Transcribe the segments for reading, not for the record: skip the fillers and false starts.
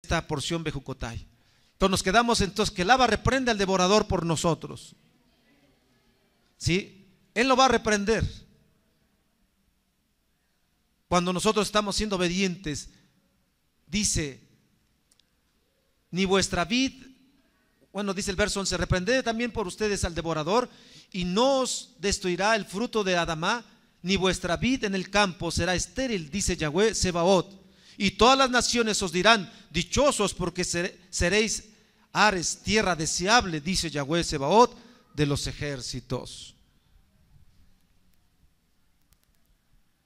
esta porción Bejucotay. Entonces nos quedamos entonces que Laba reprende al devorador por nosotros. ¿Sí? Él lo va a reprender cuando nosotros estamos siendo obedientes. Dice, ni vuestra vid, bueno, dice el verso 11, reprended también por ustedes al devorador, y no os destruirá el fruto de Adamá, ni vuestra vid en el campo será estéril, dice Yahweh Sebaot. Y todas las naciones os dirán, dichosos, porque seréis Ares, tierra deseable, dice Yahweh Sebaot de los ejércitos.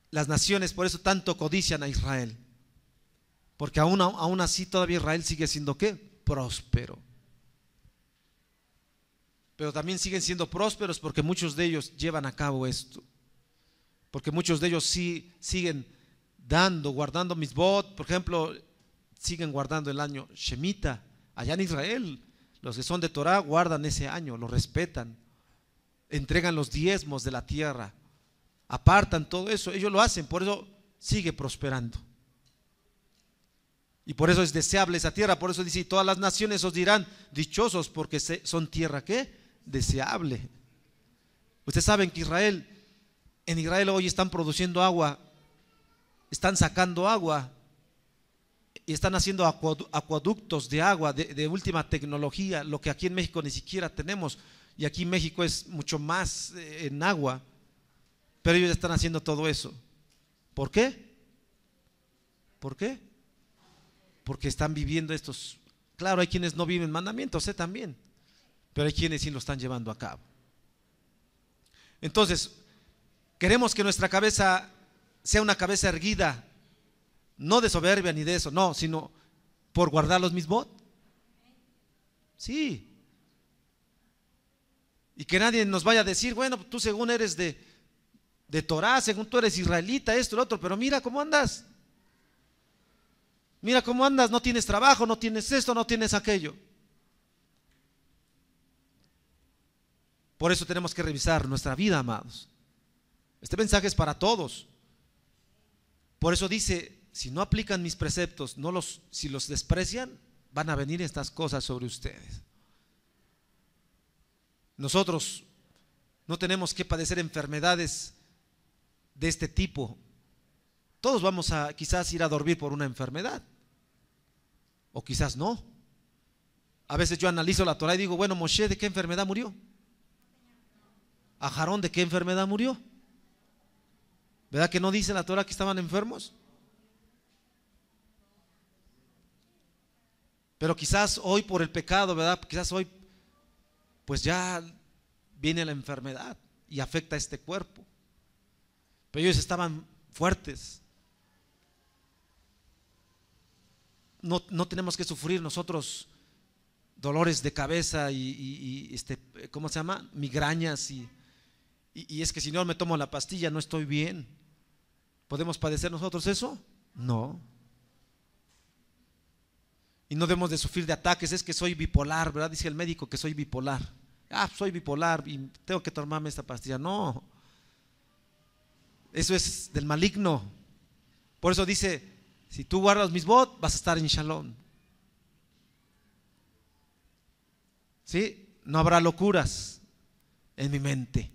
Las naciones por eso tanto codician a Israel, porque aún así todavía Israel sigue siendo ¿qué? Próspero. Pero también siguen siendo prósperos porque muchos de ellos llevan a cabo esto, porque muchos de ellos sí siguen guardando mitzvot. Por ejemplo, siguen guardando el año Shemitah allá en Israel. Los que son de Torah guardan ese año, lo respetan, entregan los diezmos de la tierra, apartan todo eso, ellos lo hacen, por eso sigue prosperando. Y por eso es deseable esa tierra. Por eso dice, todas las naciones os dirán dichosos, porque son tierra ¿qué? Deseable. Ustedes saben que en Israel hoy están produciendo agua, están sacando agua y están haciendo acueductos de agua de última tecnología, lo que aquí en México ni siquiera tenemos. Y aquí en México es mucho más en agua, pero ellos están haciendo todo eso. ¿Por qué? ¿Por qué? Porque están viviendo estos. Claro, hay quienes no viven mandamientos, también, pero hay quienes sí lo están llevando a cabo. Entonces, queremos que nuestra cabeza sea una cabeza erguida, no de soberbia ni de eso, no, sino por guardar los mitzvot. Sí. Y que nadie nos vaya a decir, bueno, tú según eres de Torah, según tú eres israelita, esto, lo otro, pero mira cómo andas. Mira cómo andas, no tienes trabajo, no tienes esto, no tienes aquello. Por eso tenemos que revisar nuestra vida, amados. Este mensaje es para todos. Por eso dice, si no aplican mis preceptos, si los desprecian, van a venir estas cosas sobre ustedes. Nosotros no tenemos que padecer enfermedades de este tipo. Todos vamos a quizás ir a dormir por una enfermedad, o quizás no. A veces yo analizo la Torah y digo, bueno, Moshe, ¿de qué enfermedad murió? Aarón, ¿de qué enfermedad murió? ¿Verdad que no dice la Torah que estaban enfermos? Pero quizás hoy por el pecado, ¿verdad? Quizás hoy pues ya viene la enfermedad y afecta a este cuerpo. Pero ellos estaban fuertes. No tenemos que sufrir nosotros dolores de cabeza y ¿cómo se llama? Migrañas y es que si no me tomo la pastilla no estoy bien. ¿Podemos padecer nosotros eso? No. Y no debemos de sufrir de ataques. Es que soy bipolar, ¿verdad? Dice el médico que soy bipolar. Soy bipolar y tengo que tomarme esta pastilla. No. Eso es del maligno. Por eso dice, si tú guardas mis mitzvot, vas a estar en shalom. ¿Sí? No habrá locuras en mi mente.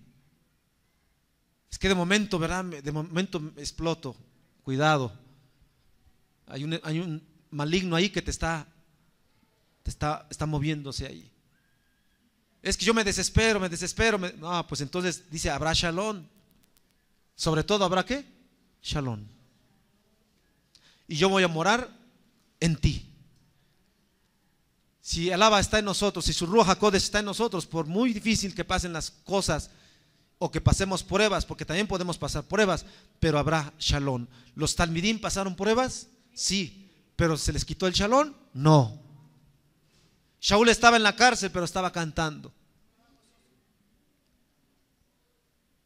Es que de momento, ¿verdad? De momento exploto. Cuidado. Hay un maligno ahí que te está moviéndose ahí. Es que yo me desespero. No, pues entonces dice, habrá shalom. Sobre todo habrá ¿qué? Shalom. Y yo voy a morar en ti. Si el Abba está en nosotros, si su Ruach HaKodesh está en nosotros, por muy difícil que pasen las cosas o que pasemos pruebas, porque también podemos pasar pruebas, pero habrá shalom. ¿Los talmidim pasaron pruebas? Sí. ¿Pero se les quitó el shalom? No. Shaul estaba en la cárcel, pero estaba cantando.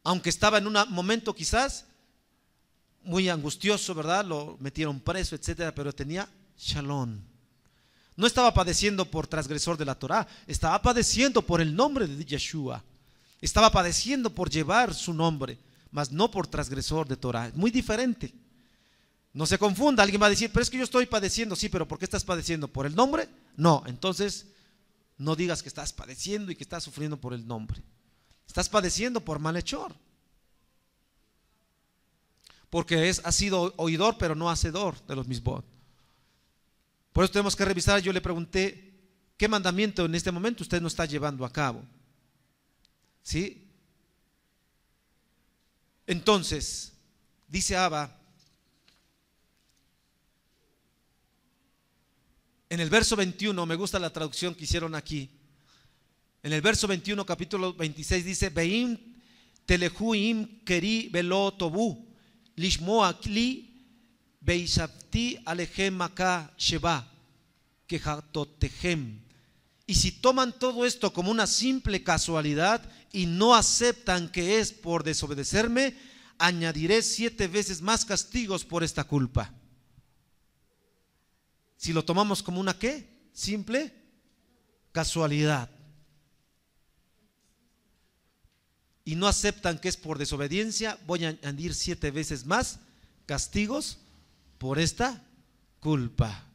Aunque estaba en un momento quizás muy angustioso, ¿verdad? Lo metieron preso, etcétera, pero tenía shalom. No estaba padeciendo por transgresor de la Torah, estaba padeciendo por el nombre de Yeshua. Estaba padeciendo por llevar su nombre, mas no por transgresor de Torah. Es muy diferente. No se confunda, alguien va a decir, pero es que yo estoy padeciendo. Sí, pero ¿por qué estás padeciendo? ¿Por el nombre? No, entonces no digas que estás padeciendo y que estás sufriendo por el nombre. Estás padeciendo por malhechor. Porque has sido oidor, pero no hacedor de los mismos. Por eso tenemos que revisar. Yo le pregunté, ¿qué mandamiento en este momento usted no está llevando a cabo? ¿Sí? Entonces, dice Abba, en el verso 21, me gusta la traducción que hicieron aquí. En el verso 21, capítulo 26, dice: Veim telehuim keri velo tobu lishmoa kli beishavti alejem acá sheba quejatotejem. Y si toman todo esto como una simple casualidad y no aceptan que es por desobedecerme, añadiré 7 veces más castigos por esta culpa. Si lo tomamos como una ¿qué? Simple casualidad. Y no aceptan que es por desobediencia, voy a añadir 7 veces más castigos por esta culpa.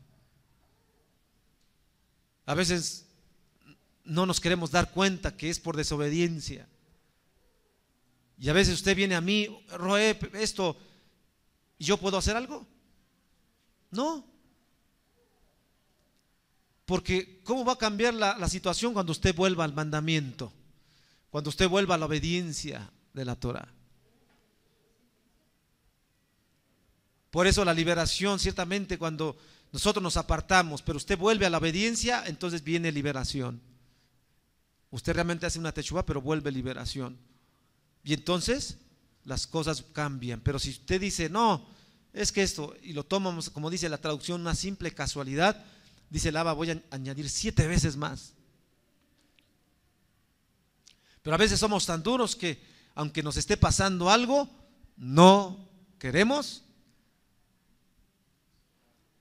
A veces no nos queremos dar cuenta que es por desobediencia. Y a veces usted viene a mí, Roé, esto, ¿y yo puedo hacer algo? No. Porque ¿cómo va a cambiar la situación cuando usted vuelva al mandamiento? Cuando usted vuelva a la obediencia de la Torah. Por eso la liberación, ciertamente cuando nosotros nos apartamos, pero usted vuelve a la obediencia, entonces viene liberación. Usted realmente hace una teshuvá, pero vuelve liberación. Y entonces las cosas cambian. Pero si usted dice, no, es que esto, y lo tomamos, como dice la traducción, una simple casualidad, dice el Abba, voy a añadir 7 veces más. Pero a veces somos tan duros que aunque nos esté pasando algo, no queremos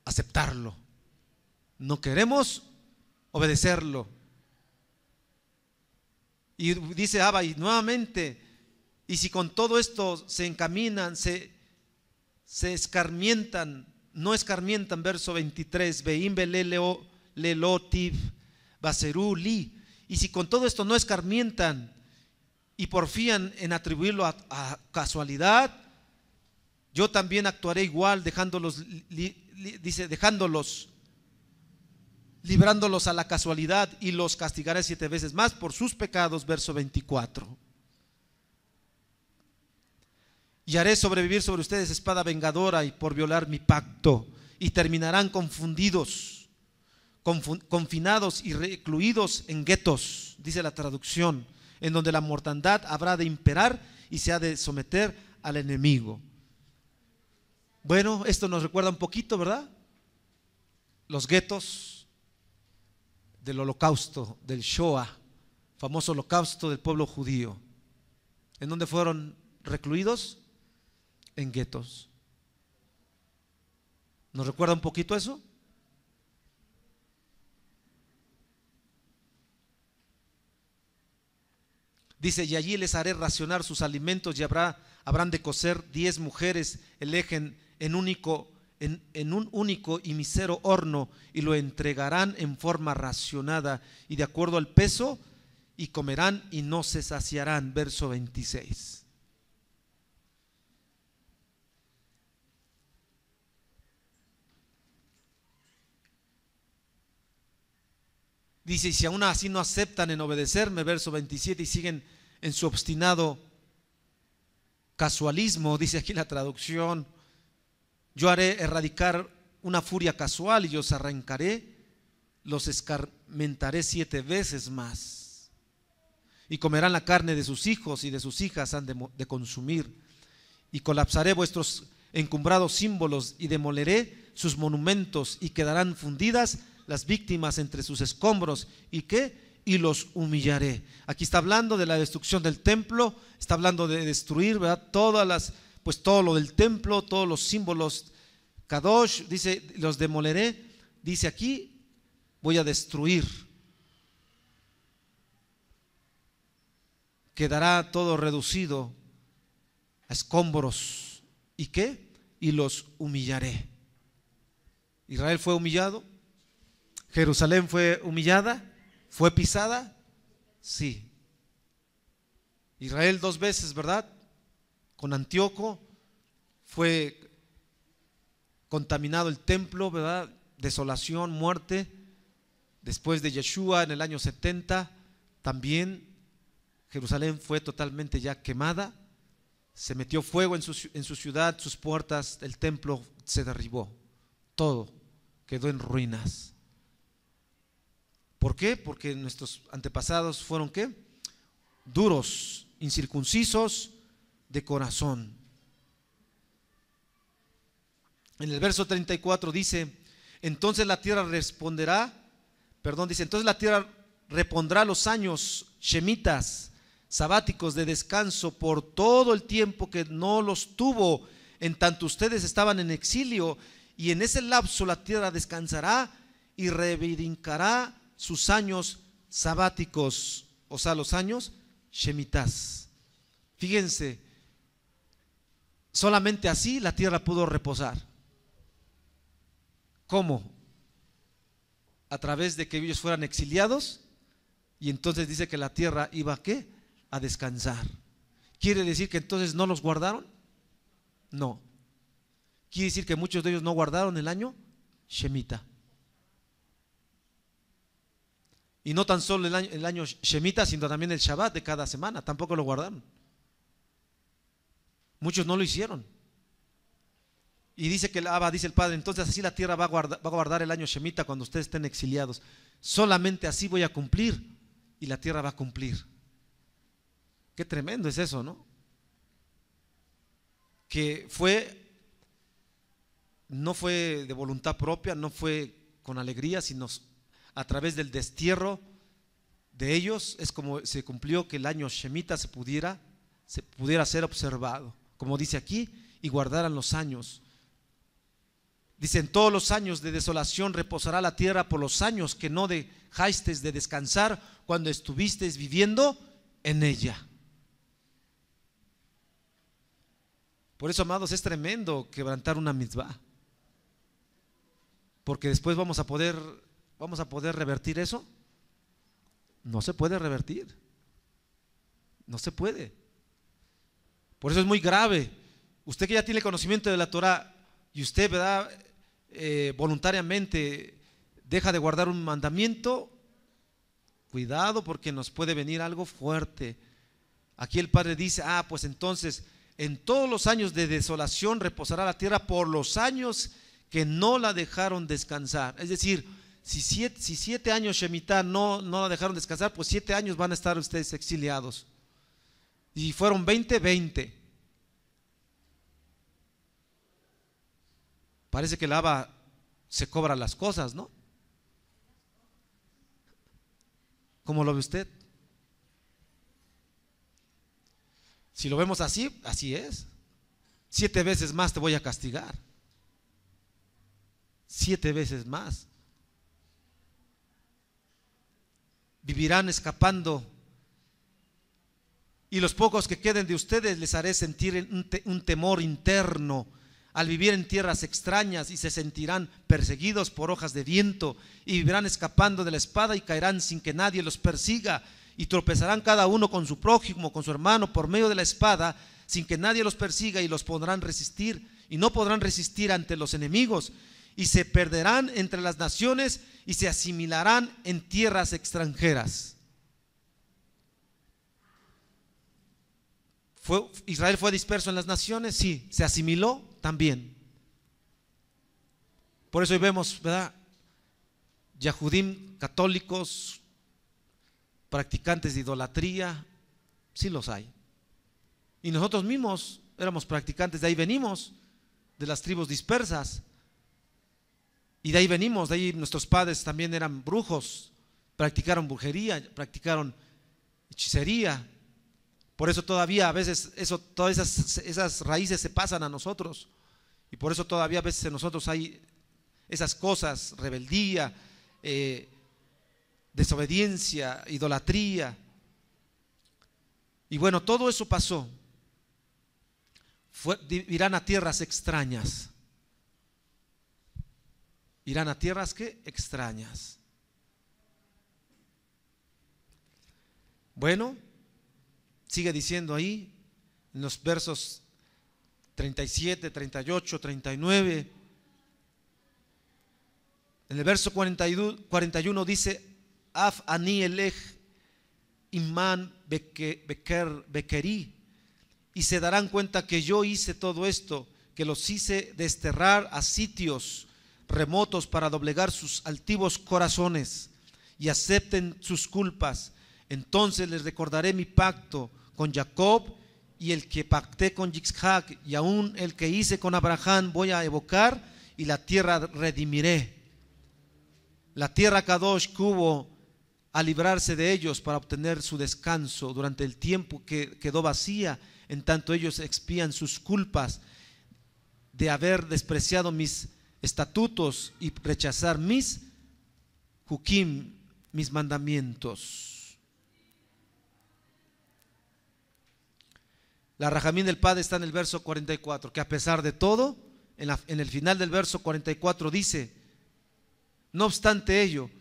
aceptarlo. No queremos obedecerlo. Y dice Abba, y nuevamente, y si con todo esto se encaminan, se escarmientan, no escarmientan, verso 23, Veim beleleo lelotiv baserú li. Y si con todo esto no escarmientan y porfían en atribuirlo a casualidad, yo también actuaré igual, librándolos a la casualidad, y los castigaré 7 veces más por sus pecados, verso 24. Y haré sobrevivir sobre ustedes espada vengadora y por violar mi pacto, y terminarán confundidos, confinados y recluidos en guetos, dice la traducción, en donde la mortandad habrá de imperar y se ha de someter al enemigo. Bueno, esto nos recuerda un poquito, ¿verdad? Los guetos del holocausto, del Shoah, famoso holocausto del pueblo judío. ¿En dónde fueron recluidos? En guetos. ¿Nos recuerda un poquito eso? Dice, y allí les haré racionar sus alimentos, y habrán de cocer 10 mujeres el eje en un único y mísero horno, y lo entregarán en forma racionada y de acuerdo al peso, y comerán y no se saciarán. Verso 26. Dice, y si aún así no aceptan en obedecerme, verso 27, y siguen en su obstinado casualismo, dice aquí la traducción, yo haré erradicar una furia casual y los arrancaré, los escarmentaré 7 veces más. Y comerán la carne de sus hijos y de sus hijas han de consumir. Y colapsaré vuestros encumbrados símbolos y demoleré sus monumentos, y quedarán fundidas las víctimas entre sus escombros. ¿Y qué? Y los humillaré. Aquí está hablando de la destrucción del templo, está hablando de destruir, ¿verdad? Todo lo del templo, todos los símbolos Kadosh, dice, los demoleré. Dice aquí, voy a destruir. Quedará todo reducido a escombros. ¿Y qué? y los humillaré. Israel fue humillado, Jerusalén fue humillada, fue pisada, sí. Israel 2 veces, ¿verdad? Con Antíoco fue contaminado el templo, ¿verdad? Desolación, muerte. Después de Yeshua en el año 70, también Jerusalén fue totalmente ya quemada. Se metió fuego en su ciudad, sus puertas, el templo se derribó. Todo quedó en ruinas. ¿Por qué? Porque nuestros antepasados fueron ¿qué? Duros, incircuncisos de corazón. En el verso 34 dice, entonces la tierra repondrá los años shemitas, sabáticos de descanso por todo el tiempo que no los tuvo, en tanto ustedes estaban en exilio, y en ese lapso la tierra descansará y reivindicará sus años sabáticos, o sea, los años shemitas. Fíjense, solamente así la tierra pudo reposar. ¿Cómo? A través de que ellos fueran exiliados, y entonces dice que la tierra iba ¿a qué? A descansar. ¿Quiere decir que entonces no los guardaron? No. Quiere decir que muchos de ellos no guardaron el año shemita. Y no tan solo el año shemita, sino también el Shabbat de cada semana, tampoco lo guardaron. Muchos no lo hicieron. Y dice que dice el Padre, entonces así la tierra va a guardar el año shemita cuando ustedes estén exiliados. Solamente así voy a cumplir, y la tierra va a cumplir. Qué tremendo es eso, ¿no? Que no fue de voluntad propia, no fue con alegría, sino a través del destierro de ellos es como se cumplió que el año shemita se pudiera ser observado, como dice aquí, y guardaran los años. Dice, en todos los años de desolación reposará la tierra por los años que no dejasteis de descansar cuando estuvisteis viviendo en ella. Por eso, amados, es tremendo quebrantar una mitzvah, porque después vamos a poder revertir eso. No se puede revertir, no se puede. Por eso es muy grave. Usted que ya tiene conocimiento de la Torah y usted, ¿verdad?, voluntariamente deja de guardar un mandamiento, cuidado, porque nos puede venir algo fuerte. Aquí el Padre dice, pues entonces en todos los años de desolación reposará la tierra por los años que no la dejaron descansar. Es decir, si 7 años Shemitah no la dejaron descansar, pues 7 años van a estar ustedes exiliados. Y fueron 20. Parece que el Abba se cobra las cosas, ¿no? ¿Cómo lo ve usted? Si lo vemos así, así es. 7 veces más te voy a castigar. 7 veces más. Vivirán escapando, y los pocos que queden de ustedes les haré sentir un temor interno al vivir en tierras extrañas, y se sentirán perseguidos por hojas de viento, y vivirán escapando de la espada, y caerán sin que nadie los persiga, y tropezarán cada uno con su prójimo, con su hermano, por medio de la espada, sin que nadie los persiga, y los podrán resistir, y no podrán resistir ante los enemigos, y se perderán entre las naciones, y se asimilarán en tierras extranjeras. ¿Israel fue disperso en las naciones? Sí. ¿Se asimiló? También. Por eso hoy vemos, ¿verdad?, Yahudim católicos, practicantes de idolatría. Sí los hay. Y nosotros mismos éramos practicantes, de ahí venimos, de las tribus dispersas. Y de ahí venimos, de ahí nuestros padres también eran brujos, practicaron brujería, practicaron hechicería. Por eso todavía a veces todas esas raíces se pasan a nosotros. Y por eso todavía a veces en nosotros hay esas cosas, rebeldía, desobediencia, idolatría. Y bueno, todo eso pasó. irán a tierras extrañas. Irán a tierras ¿qué? Extrañas. Bueno, sigue diciendo ahí en los versos 37, 38, 39. En el verso 41 dice: Af ani elej iman bekeri, y se darán cuenta que yo hice todo esto, que los hice desterrar a sitios remotos para doblegar sus altivos corazones y acepten sus culpas. Entonces les recordaré mi pacto con Jacob y el que pacté con Yitzhak, y aún el que hice con Abraham voy a evocar, y la tierra redimiré. La tierra Kadosh que hubo a librarse de ellos para obtener su descanso durante el tiempo que quedó vacía, en tanto ellos expían sus culpas de haber despreciado mis estatutos y rechazar mis hukim, mis mandamientos. La rajamín del Padre está en el verso 44, que a pesar de todo, en el final del verso 44 dice: no obstante ello,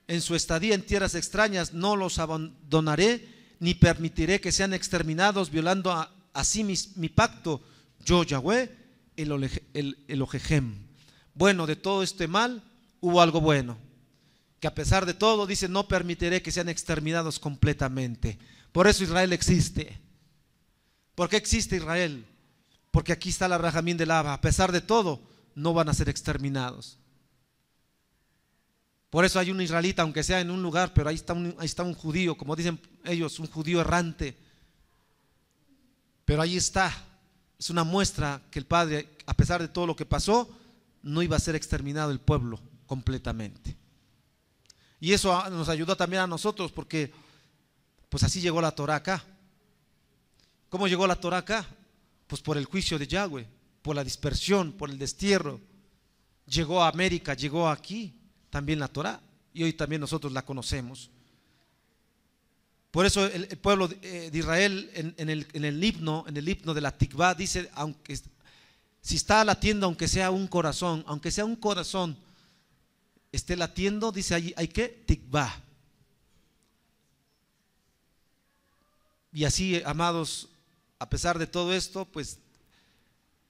en su estadía en tierras extrañas no los abandonaré, ni permitiré que sean exterminados, violando así mi pacto, yo Yahweh, el Elohim. Bueno, de todo este mal hubo algo bueno, que a pesar de todo dice: no permitiré que sean exterminados completamente. Por eso Israel existe. ¿Por qué existe Israel? Porque aquí está la rajamín del Abba. A pesar de todo, no van a ser exterminados. Por eso hay un israelita, aunque sea en un lugar, pero ahí está un judío, como dicen ellos, un judío errante. Pero ahí está. Es una muestra que el Padre, a pesar de todo lo que pasó, no iba a ser exterminado el pueblo completamente. Y eso nos ayudó también a nosotros, porque pues así llegó la Torah acá. ¿Cómo llegó la Torah acá? Pues por el juicio de Yahweh, por la dispersión, por el destierro. Llegó a América, llegó aquí también la Torah, y hoy también nosotros la conocemos. Por eso el pueblo de Israel en el himno de la Tikvá dice: aunque si está latiendo, aunque sea un corazón esté latiendo, dice allí, hay que Tikvá. Y así, amados, a pesar de todo esto, pues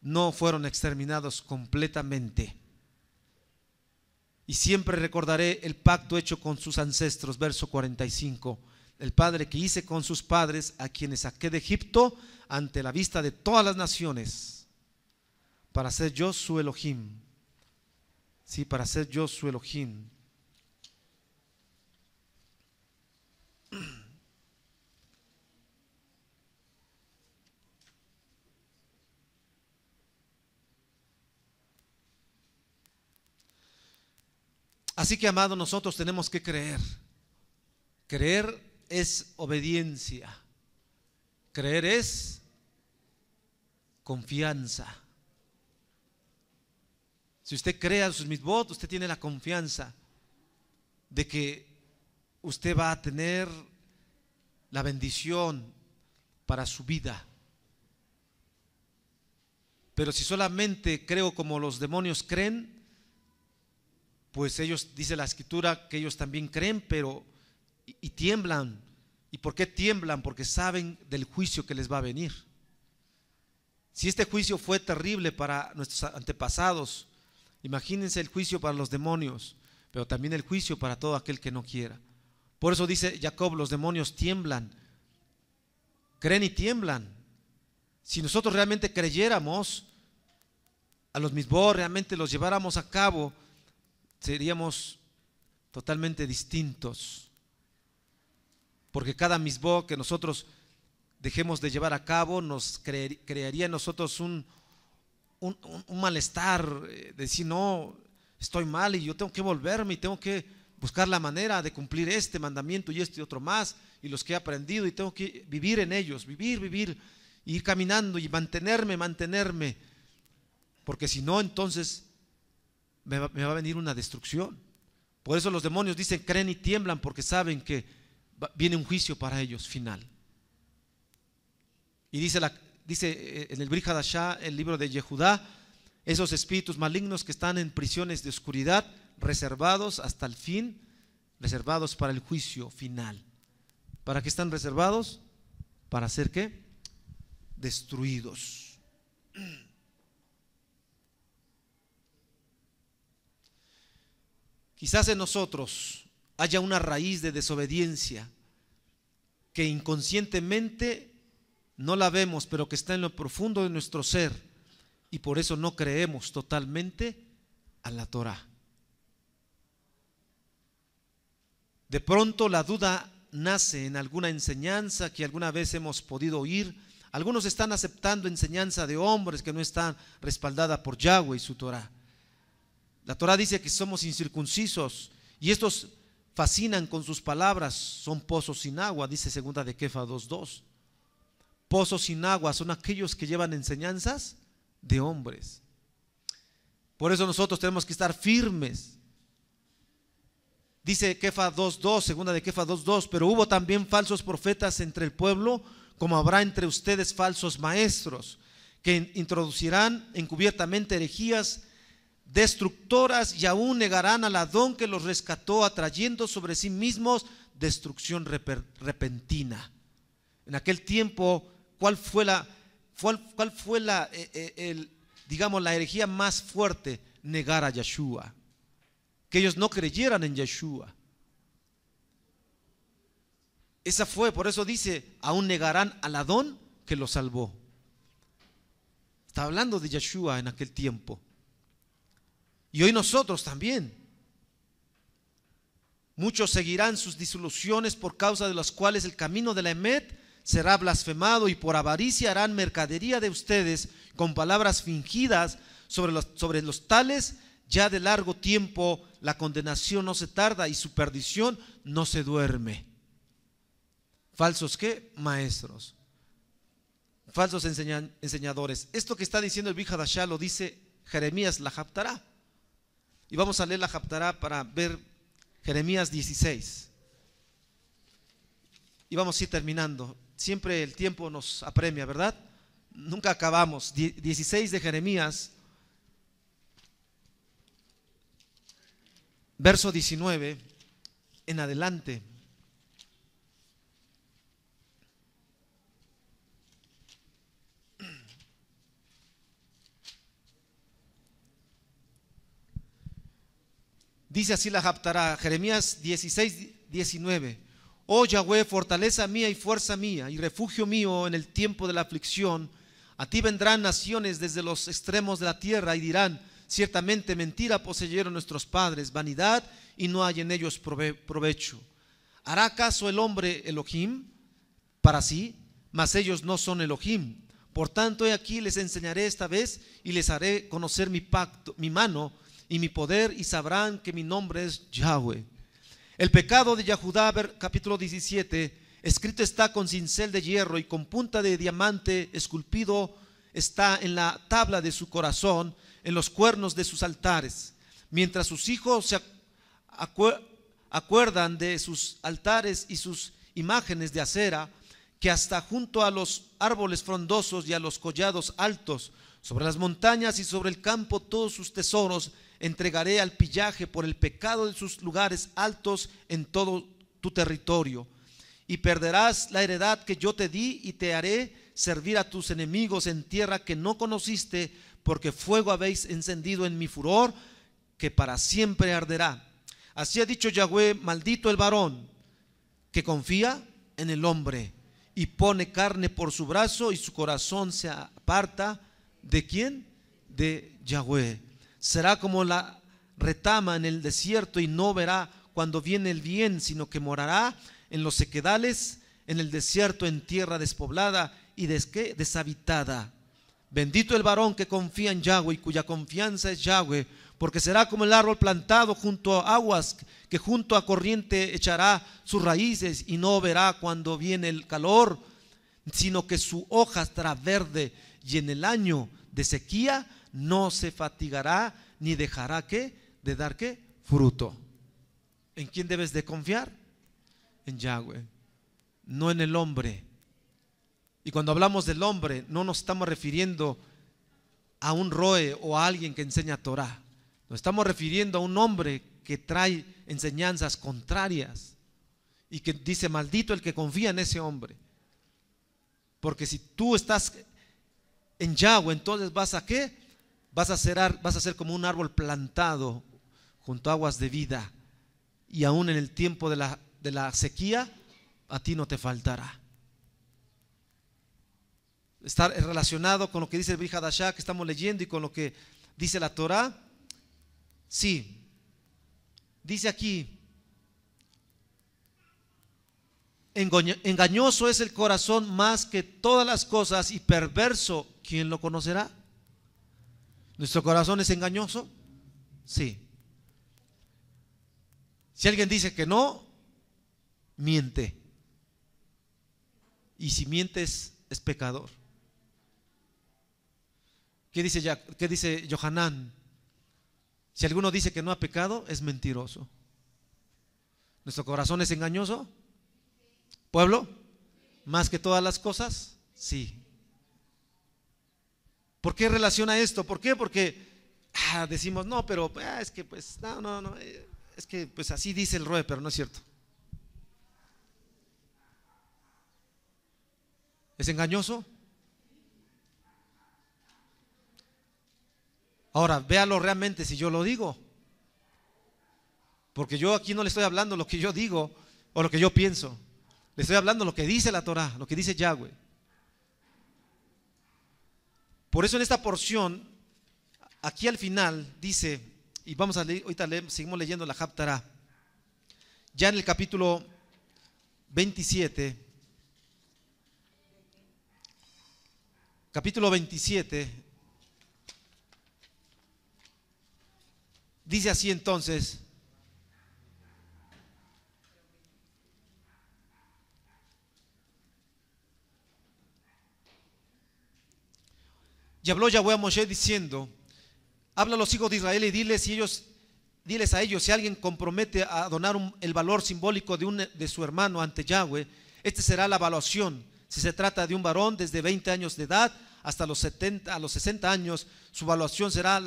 no fueron exterminados completamente. Y siempre recordaré el pacto hecho con sus ancestros, verso 45. El Padre que hice con sus padres, a quienes saqué de Egipto ante la vista de todas las naciones, para ser yo su Elohim. Sí, para ser yo su Elohim. Así que, amados, nosotros tenemos que creer. Creer es obediencia. Creer es confianza. Si usted cree a sus mitzvot, usted tiene la confianza de que usted va a tener la bendición para su vida. Pero si solamente creo como los demonios creen, pues ellos, dice la escritura, que ellos también creen, pero y tiemblan. ¿Y por qué tiemblan? Porque saben del juicio que les va a venir. Si este juicio fue terrible para nuestros antepasados, imagínense el juicio para los demonios, pero también el juicio para todo aquel que no quiera. Por eso dice Jacob: los demonios tiemblan, creen y tiemblan. Si nosotros realmente creyéramos a los mismos, realmente los lleváramos a cabo, seríamos totalmente distintos. Porque cada misbó que nosotros dejemos de llevar a cabo nos crearía en nosotros un malestar, decir: no, estoy mal y yo tengo que volverme y tengo que buscar la manera de cumplir este mandamiento y este y otro más, y los que he aprendido, y tengo que vivir en ellos, vivir, ir caminando y mantenerme, porque si no, entonces me va a venir una destrucción. Por eso los demonios dicen: creen y tiemblan, porque saben que viene un juicio para ellos final. Y dice dice en el Brit Hadashah, el libro de Yehudá, esos espíritus malignos que están en prisiones de oscuridad, reservados hasta el fin, reservados para el juicio final. ¿Para qué están reservados? Para ser ¿qué? Destruidos. Quizás en nosotros haya una raíz de desobediencia que inconscientemente no la vemos, pero que está en lo profundo de nuestro ser, y por eso no creemos totalmente a la Torah. De pronto la duda nace en alguna enseñanza que alguna vez hemos podido oír. Algunos están aceptando enseñanza de hombres que no están respaldada por Yahweh y su Torah. La Torah dice que somos incircuncisos y estos fascinan con sus palabras, son pozos sin agua, dice segunda de Kefa 2:2. Pozos sin agua son aquellos que llevan enseñanzas de hombres. Por eso nosotros tenemos que estar firmes. Dice Kefa 2:2, segunda de Kefa 2:2, pero hubo también falsos profetas entre el pueblo, como habrá entre ustedes falsos maestros, que introducirán encubiertamente herejías destructoras y aún negarán al Adón que los rescató, atrayendo sobre sí mismos destrucción repentina. En aquel tiempo, ¿cuál fue la herejía más fuerte? Negar a Yeshua, que ellos no creyeran en Yeshua. Esa fue, por eso dice, aún negarán al Adón que los salvó. Está hablando de Yeshua en aquel tiempo. Y hoy nosotros también. Muchos seguirán sus disoluciones, por causa de las cuales el camino de la Emet será blasfemado, y por avaricia harán mercadería de ustedes con palabras fingidas. Sobre los tales ya de largo tiempo la condenación no se tarda y su perdición no se duerme. ¿Falsos qué? Maestros. Falsos enseñadores. Esto que está diciendo el Brit Hadashah lo dice Jeremías la Haftará. Y vamos a leer la Haftará para ver Jeremías 16. Y vamos a ir terminando. Siempre el tiempo nos apremia, ¿verdad? Nunca acabamos. 16 de Jeremías, verso 19 en adelante. Dice así la Haftará, Jeremías 16, 19. Oh Yahweh, fortaleza mía y fuerza mía y refugio mío en el tiempo de la aflicción. A ti vendrán naciones desde los extremos de la tierra y dirán: ciertamente mentira poseyeron nuestros padres, vanidad, y no hay en ellos provecho. ¿Hará acaso el hombre Elohim para sí? Mas ellos no son Elohim. Por tanto, he aquí les enseñaré esta vez y les haré conocer mi pacto, mi mano y mi poder, y sabrán que mi nombre es Yahweh. El pecado de Yehudá, capítulo 17, escrito está con cincel de hierro y con punta de diamante esculpido está en la tabla de su corazón, en los cuernos de sus altares. Mientras sus hijos se acuerdan de sus altares y sus imágenes de acera, que hasta junto a los árboles frondosos y a los collados altos, sobre las montañas y sobre el campo, todos sus tesoros entregaré al pillaje por el pecado de sus lugares altos en todo tu territorio. Y perderás la heredad que yo te di, y te haré servir a tus enemigos en tierra que no conociste, porque fuego habéis encendido en mi furor, que para siempre arderá. Así ha dicho Yahweh: maldito el varón que confía en el hombre y pone carne por su brazo, y su corazón se aparta ¿de quién? De Yahweh. Será como la retama en el desierto, y no verá cuando viene el bien, sino que morará en los sequedales, en el desierto, en tierra despoblada y deshabitada. Bendito el varón que confía en Yahweh y cuya confianza es Yahweh, porque será como el árbol plantado junto a aguas, que junto a corriente echará sus raíces, y no verá cuando viene el calor, sino que su hoja estará verde, y en el año de sequía no se fatigará ni dejará ¿qué? De dar ¿qué? Fruto. ¿En quién debes de confiar? En Yahweh, no en el hombre. Y cuando hablamos del hombre, no nos estamos refiriendo a un roe o a alguien que enseña Torah. Nos estamos refiriendo a un hombre que trae enseñanzas contrarias y que dice: maldito el que confía en ese hombre. Porque si tú estás en Yahweh, entonces vas a ¿qué? Vas a ser como un árbol plantado junto a aguas de vida, y aún en el tiempo de la sequía a ti no te faltará. Está relacionado con lo que dice el Brit Hadashah que estamos leyendo y con lo que dice la Torah. Sí, dice aquí: engañoso es el corazón más que todas las cosas y perverso, ¿quién lo conocerá? ¿Nuestro corazón es engañoso? Sí. Si alguien dice que no, miente. Y si mientes, es pecador. ¿Qué dice Yohanan? Si alguno dice que no ha pecado, es mentiroso. ¿Nuestro corazón es engañoso? ¿Pueblo? ¿Más que todas las cosas? Sí. ¿Por qué relaciona esto? ¿Por qué? Porque decimos: no, pero es que pues no, es que pues así dice el Roe, pero no es cierto. ¿Es engañoso? Ahora, véalo realmente si yo lo digo. Porque yo aquí no le estoy hablando lo que yo digo o lo que yo pienso. Le estoy hablando lo que dice la Torah, lo que dice Yahweh. Por eso en esta porción, aquí al final dice, y vamos a leer, ahorita seguimos leyendo la Haftarah, ya en el capítulo 27, dice así entonces: y habló Yahweh a Moshe diciendo: habla a los hijos de Israel y diles a ellos, si alguien compromete a donar el valor simbólico de su hermano ante Yahweh, esta será la evaluación. Si se trata de un varón desde 20 años de edad hasta los 60 años, su evaluación será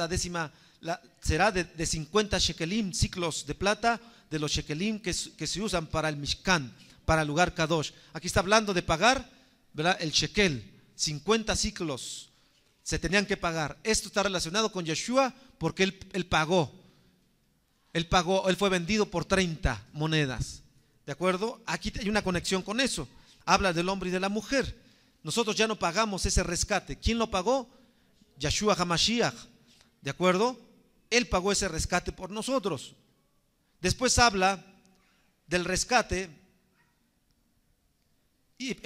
será de 50 shekelim, ciclos de plata, de los shekelim que se usan para el Mishkan, para el lugar Kadosh. Aquí está hablando de pagar, ¿verdad? El shekel, 50 ciclos se tenían que pagar. Esto está relacionado con Yeshua porque él pagó. Él fue vendido por 30 monedas. ¿De acuerdo? Aquí hay una conexión con eso. Habla del hombre y de la mujer. Nosotros ya no pagamos ese rescate. ¿Quién lo pagó? Yeshua HaMashiach. ¿De acuerdo? Él pagó ese rescate por nosotros. Después habla del rescate,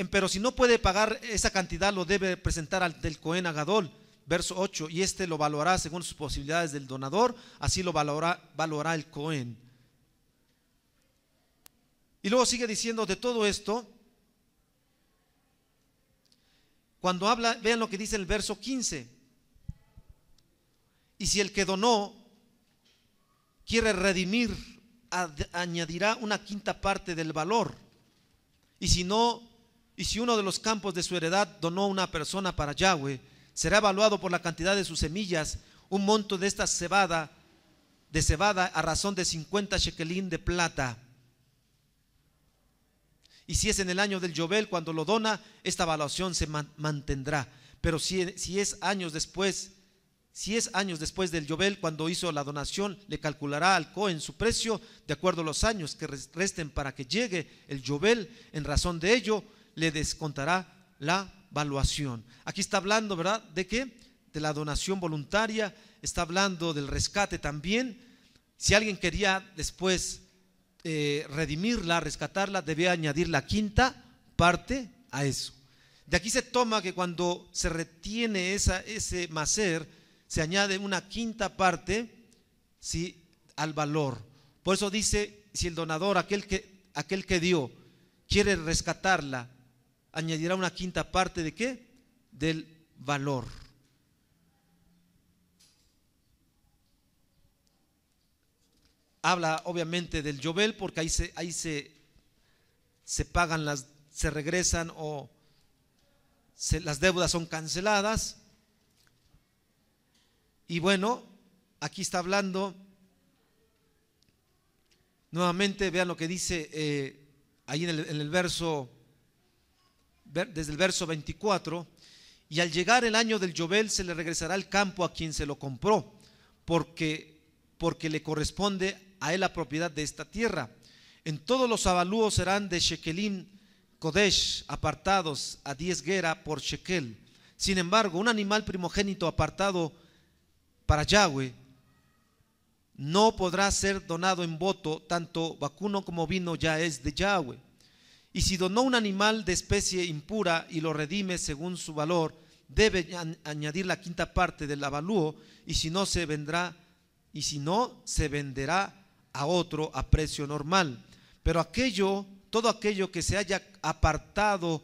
pero si no puede pagar esa cantidad, lo debe presentar ante el Cohen Agadol, verso 8, y este lo valorará según sus posibilidades del donador, así lo valorará el Cohen. Y luego sigue diciendo de todo esto, cuando habla, vean lo que dice el verso 15: y si el que donó quiere redimir, añadirá una quinta parte del valor. Y si uno de los campos de su heredad donó una persona para Yahweh, será evaluado por la cantidad de sus semillas, un monto de esta cebada a razón de 50 shekelim de plata. Y si es en el año del Yobel cuando lo dona, esta evaluación se mantendrá. Pero si es años después del Yobel cuando hizo la donación, le calculará al Cohen su precio de acuerdo a los años que resten para que llegue el Yobel. En razón de ello, le descontará la valuación. Aquí está hablando, ¿verdad? ¿De qué? De la donación voluntaria. Está hablando del rescate también. Si alguien quería después redimirla, rescatarla, debía añadir la quinta parte a eso. De aquí se toma que cuando se retiene ese maser, se añade una quinta parte, ¿sí?, al valor. Por eso dice, si el donador, aquel que dio, quiere rescatarla, añadirá una quinta parte ¿de qué? Del valor. Habla obviamente del Yobel porque ahí se pagan se regresan o las deudas son canceladas. Y bueno, aquí está hablando nuevamente, vean lo que dice ahí en el verso, desde el verso 24. Y al llegar el año del Yobel se le regresará el campo a quien se lo compró, porque le corresponde a él la propiedad de esta tierra. En todos los avalúos serán de Shekelim Kodesh, apartados a 10 gera por shekel. Sin embargo, un animal primogénito apartado para Yahweh no podrá ser donado en voto, tanto vacuno como vino ya es de Yahweh. Y si donó un animal de especie impura y lo redime según su valor, debe añadir la quinta parte del avalúo, y si no se venderá a otro a precio normal. Pero todo aquello que se haya apartado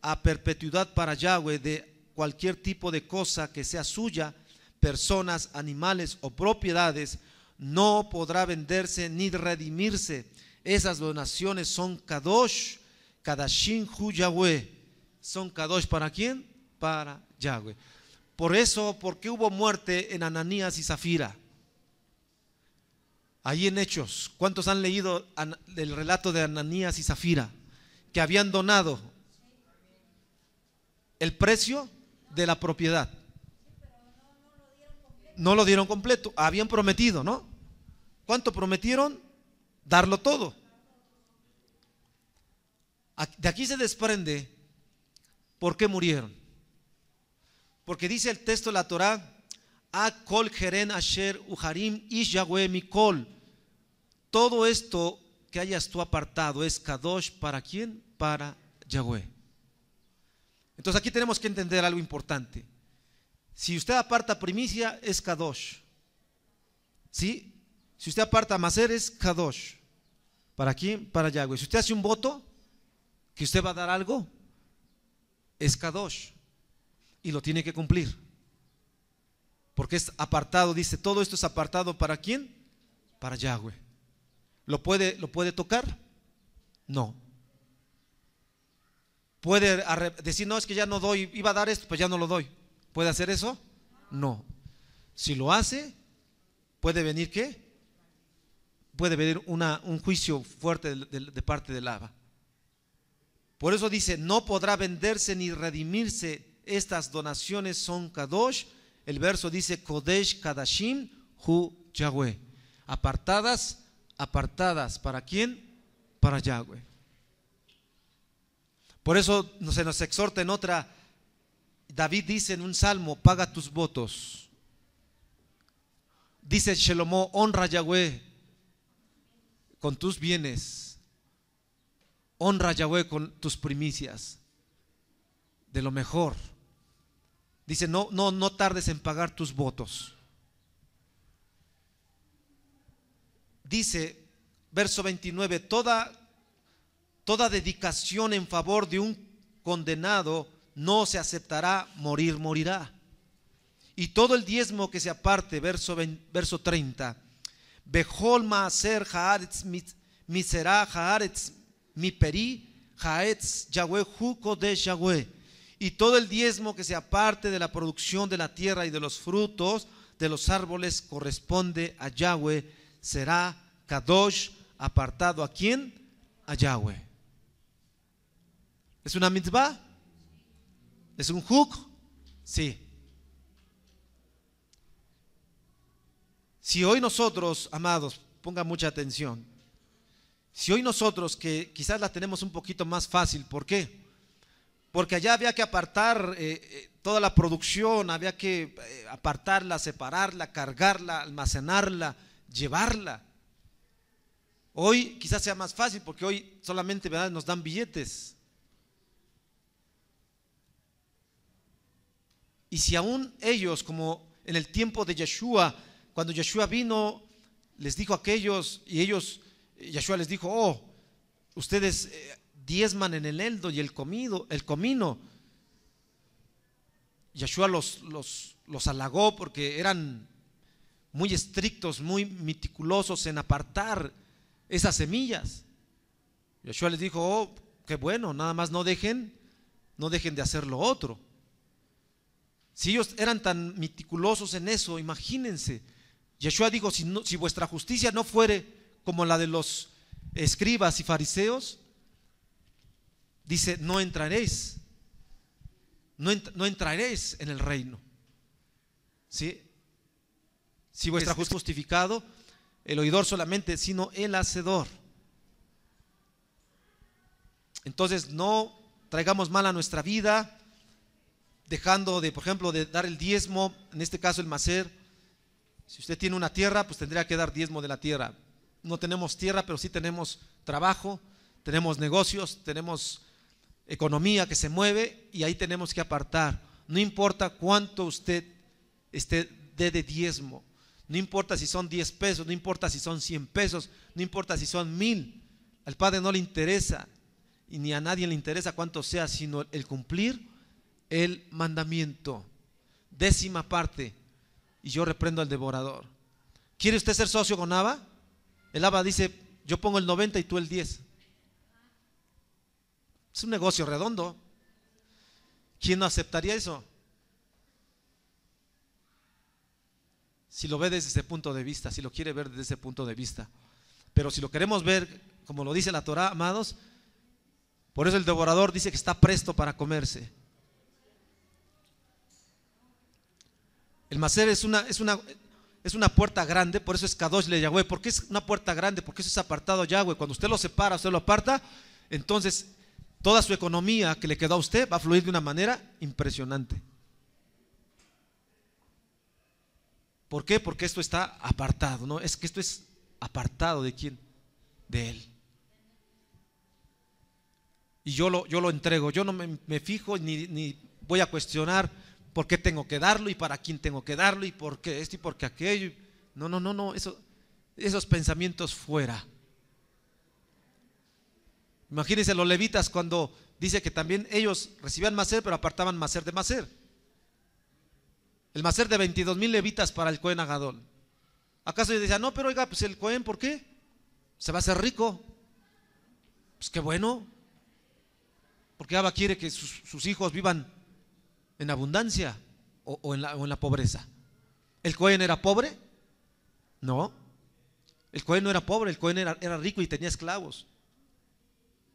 a perpetuidad para Yahweh de cualquier tipo de cosa que sea suya, personas, animales o propiedades, no podrá venderse ni redimirse. Esas donaciones son Kadosh, Kadashim Hu Yahweh. ¿Son Kadosh para quién? Para Yahweh. Por eso, porque hubo muerte en Ananías y Zafira. Ahí en Hechos, ¿cuántos han leído el relato de Ananías y Zafira? Que habían donado el precio de la propiedad. No lo dieron completo, habían prometido, ¿no? ¿Cuánto prometieron? Darlo todo. De aquí se desprende por qué murieron. Porque dice el texto de la Torá: A kol jeren asher uharim ish Yahweh mikol. Todo esto que hayas tú apartado es Kadosh, ¿para quién? Para Yahweh. Entonces aquí tenemos que entender algo importante. Si usted aparta primicia, es Kadosh. ¿Sí? Si usted aparta maser, es Kadosh. ¿Para quién? Para Yahweh. Si usted hace un voto que usted va a dar algo, es Kadosh y lo tiene que cumplir, porque es apartado. Dice, todo esto es apartado ¿para quién? Para Yahweh. ¿Lo puede tocar? No. ¿Puede decir, no, es que ya no doy, iba a dar esto, pues ya no lo doy? ¿Puede hacer eso? No. Si lo hace, ¿puede venir qué? Puede venir un juicio fuerte de parte del Abba. Por eso dice, no podrá venderse ni redimirse. Estas donaciones son Kadosh. El verso dice, Kodesh Kadashim Hu Yahweh. Apartadas, ¿para quién? Para Yahweh. Por eso se nos exhorta en otra. David dice en un salmo, paga tus votos. Dice Shelomo, honra a Yahweh con tus bienes. Honra a Yahweh con tus primicias, de lo mejor. Dice, no tardes en pagar tus votos. Dice, verso 29, toda dedicación en favor de un condenado no se aceptará, morirá. Y todo el diezmo que se aparte, verso 30, Behol maaser haaretz miserá haaretz mi peri haetz Yahweh hu kodesh Yahweh. Y todo el diezmo que se aparte de la producción de la tierra y de los frutos de los árboles corresponde a Yahweh, será Kadosh, apartado. ¿A quién? A Yahweh. ¿Es una mitzvah? ¿Es un huk? Sí. Si hoy nosotros, amados, pongan mucha atención, si hoy nosotros, que quizás la tenemos un poquito más fácil, ¿por qué? Porque allá había que apartar toda la producción, había que apartarla, separarla, cargarla, almacenarla, llevarla. Hoy quizás sea más fácil porque hoy solamente, ¿verdad?, nos dan billetes. Y si aún ellos, como en el tiempo de Yeshua, cuando Yeshua vino, les dijo a aquellos, y Yeshua les dijo, oh, ustedes diezman en el eldo y el comino. Yeshua los halagó porque eran muy estrictos, muy meticulosos en apartar esas semillas. Yeshua les dijo, oh, qué bueno, nada más no dejen no dejen de hacer lo otro. Si ellos eran tan meticulosos en eso, imagínense. Yeshua dijo, si vuestra justicia no fuere como la de los escribas y fariseos, dice, no entraréis en el reino. ¿Sí? Si vuestra justicia es justificado, el oidor solamente, sino el hacedor. Entonces no traigamos mal a nuestra vida, dejando de, por ejemplo, de dar el diezmo, en este caso el maser. Si usted tiene una tierra, pues tendría que dar diezmo de la tierra. No tenemos tierra, pero sí tenemos trabajo, tenemos negocios, tenemos economía que se mueve y ahí tenemos que apartar. No importa cuánto usted dé de diezmo, no importa si son 10 pesos, no importa si son 100 pesos, no importa si son 1000. Al Padre no le interesa y ni a nadie le interesa cuánto sea, sino el cumplir el mandamiento. 10ª parte, y yo reprendo al devorador. ¿Quiere usted ser socio con Abba? El Abba dice, yo pongo el 90 y tú el 10. Es un negocio redondo. ¿Quién no aceptaría eso? Si lo ve desde ese punto de vista, si lo quiere ver desde ese punto de vista. Pero si lo queremos ver como lo dice la Torah, amados, por eso el devorador dice que está presto para comerse. El maser es una puerta grande, por eso es Kadosh le Yahweh. ¿Por qué es una puerta grande? Porque eso es apartado a Yahweh. Cuando usted lo separa, usted lo aparta, entonces toda su economía que le quedó a usted va a fluir de una manera impresionante. ¿Por qué? Porque esto está apartado, ¿no? Es que esto es apartado ¿de quién? De Él. Y yo lo entrego, yo no me fijo ni voy a cuestionar por qué tengo que darlo y para quién tengo que darlo y por qué esto y por qué aquello. No, esos pensamientos fuera. Imagínense los levitas cuando dice que también ellos recibían maser, pero apartaban maser de maser. El maser de 22,000 levitas para el Cohen Agadol. ¿Acaso ellos decían, no, pero oiga, pues el Cohen, ¿por qué? Se va a hacer rico. Pues qué bueno. Porque Abba quiere que sus hijos vivan en abundancia o en la pobreza. ¿El Cohen era pobre? No. El Cohen no era pobre, el Cohen era rico y tenía esclavos.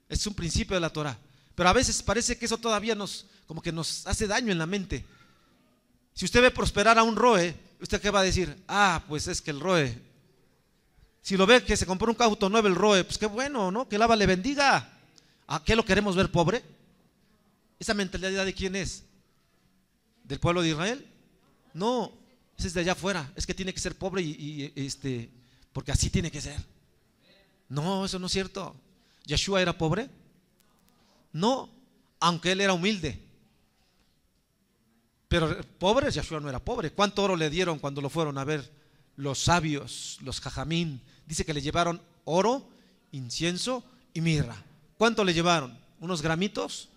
Es un principio de la Torah. Pero a veces parece que eso todavía como que nos hace daño en la mente. Si usted ve prosperar a un roe, ¿usted qué va a decir? Ah, pues es que el roe. Si lo ve que se compró un auto nuevo el roe, pues qué bueno, ¿no? Que el Abba le bendiga. ¿A qué lo queremos ver pobre? ¿Esa mentalidad de quién es? ¿Del pueblo de Israel? No, ese es de allá afuera. Es que tiene que ser pobre porque así tiene que ser. No, eso no es cierto. ¿Yeshua era pobre? No, aunque él era humilde. Pero pobre, Yeshua no era pobre. ¿Cuánto oro le dieron cuando lo fueron a ver los sabios, los jajamín? Dice que le llevaron oro, incienso y mirra. ¿Cuánto le llevaron? ¿Unos gramitos?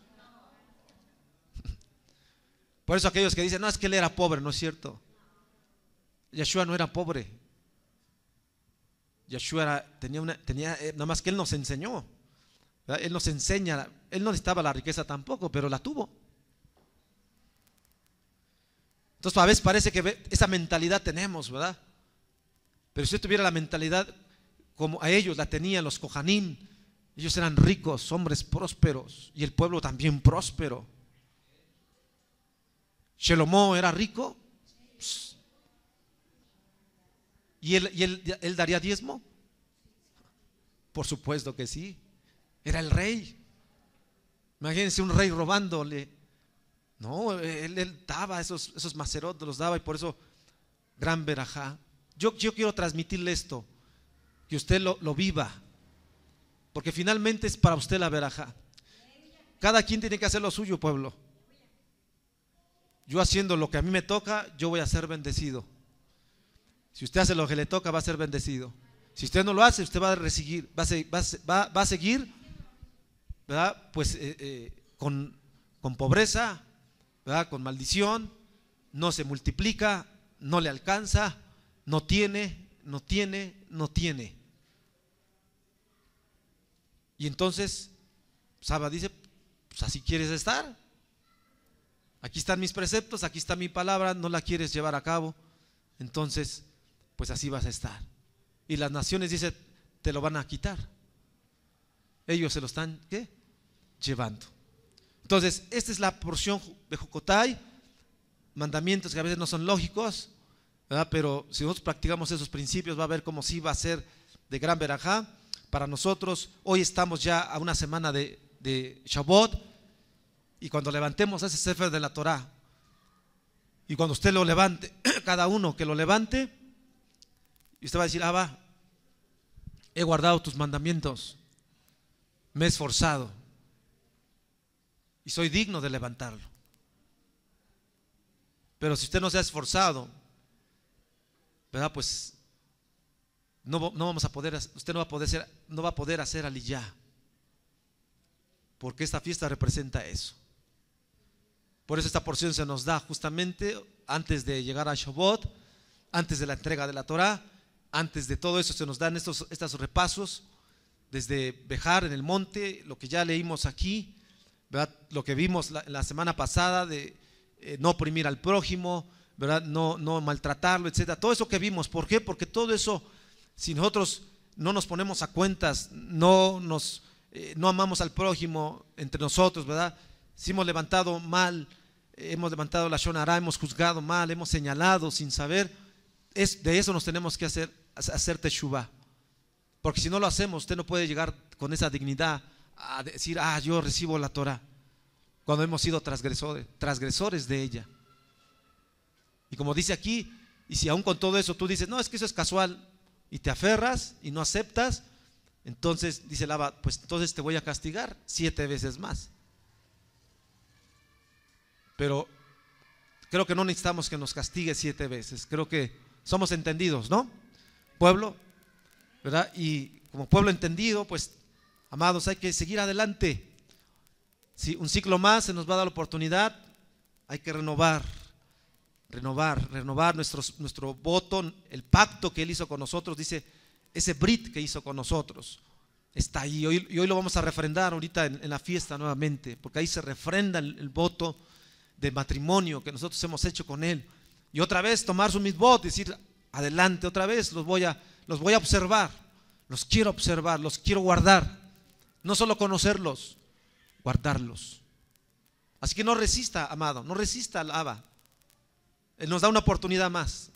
Por eso aquellos que dicen, no, es que él era pobre, no es cierto. Yeshua no era pobre. Yeshua tenía nada más que él nos enseñó, ¿verdad? Él nos enseña, él no necesitaba la riqueza tampoco, pero la tuvo. Entonces a veces parece que esa mentalidad tenemos, ¿verdad? Pero si usted tuviera la mentalidad como a ellos la tenían los Kohanim, ellos eran ricos, hombres prósperos, y el pueblo también próspero. Shelomo era rico, ¿y él daría diezmo? Por supuesto que sí. Era el rey. Imagínense un rey robándole. No, él daba esos macerot, los daba, y por eso gran verajá. Yo quiero transmitirle esto, que usted lo viva, porque finalmente es para usted la verajá. Cada quien tiene que hacer lo suyo, pueblo. Yo haciendo lo que a mí me toca, yo voy a ser bendecido. Si usted hace lo que le toca, va a ser bendecido. Si usted no lo hace, usted va a seguir, ¿verdad? Pues con pobreza, ¿verdad? Con maldición, no se multiplica, no le alcanza, no tiene. Y entonces Saba dice, pues así quieres estar, Aquí están mis preceptos, aquí está mi palabra, no la quieres llevar a cabo, entonces pues así vas a estar. Y las naciones, dice, te lo van a quitar. Ellos se lo están, ¿qué? Llevando. Entonces, esta es la porción de Jocotai, mandamientos que a veces no son lógicos, ¿verdad? Pero si nosotros practicamos esos principios, va a ver cómo sí va a ser de gran verajá para nosotros. Hoy estamos ya a una semana de Shavuot, y cuando levantemos ese Sefer de la Torah, y cuando usted lo levante, cada uno que lo levante, y usted va a decir, Abba, he guardado tus mandamientos, me he esforzado y soy digno de levantarlo. Pero si usted no se ha esforzado, ¿verdad? Pues no vamos a poder, usted no va a poder hacer aliyá, porque esta fiesta representa eso. Por eso esta porción se nos da justamente antes de llegar a Shavuot, antes de la entrega de la Torah, antes de todo eso se nos dan estos repasos, desde Bejar en el monte, lo que ya leímos aquí, ¿verdad? Lo que vimos la semana pasada de no oprimir al prójimo, ¿verdad? No maltratarlo, etcétera. Todo eso que vimos, ¿por qué? Porque todo eso, si nosotros no nos ponemos a cuentas, no amamos al prójimo entre nosotros, ¿verdad? Si hemos levantado mal, hemos levantado la Shon Hará, hemos juzgado mal, hemos señalado sin saber, de eso nos tenemos que hacer teshuvá. Porque si no lo hacemos, usted no puede llegar con esa dignidad a decir, yo recibo la Torah, cuando hemos sido transgresores de ella. Y como dice aquí, y si aún con todo eso tú dices, no, es que eso es casual, y te aferras y no aceptas, entonces dice el Abba, pues entonces te voy a castigar 7 veces más. Pero creo que no necesitamos que nos castigue 7 veces, creo que somos entendidos, ¿no? Pueblo, ¿verdad? Y como pueblo entendido, pues, amados, hay que seguir adelante. Si un ciclo más se nos va a dar la oportunidad, hay que renovar nuestro voto, el pacto que Él hizo con nosotros. Dice, ese brit que hizo con nosotros está ahí, y hoy lo vamos a refrendar ahorita en la fiesta nuevamente, porque ahí se refrenda el voto de matrimonio que nosotros hemos hecho con Él. Y otra vez tomar su mitzvot, decir, adelante, otra vez los voy a observar, los quiero observar, los quiero guardar, no solo conocerlos, guardarlos. Así que no resista, amado, no resista al Abba. Él nos da una oportunidad más.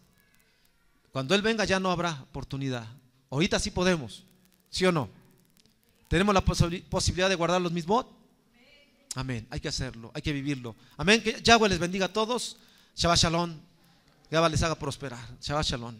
Cuando Él venga ya no habrá oportunidad. Ahorita sí podemos, ¿sí o no? ¿Tenemos la posibilidad de guardar los mitzvot? Amén, hay que hacerlo, hay que vivirlo. Amén, que Yahweh les bendiga a todos. Shabbat Shalom, Yahweh les haga prosperar. Shabbat Shalom.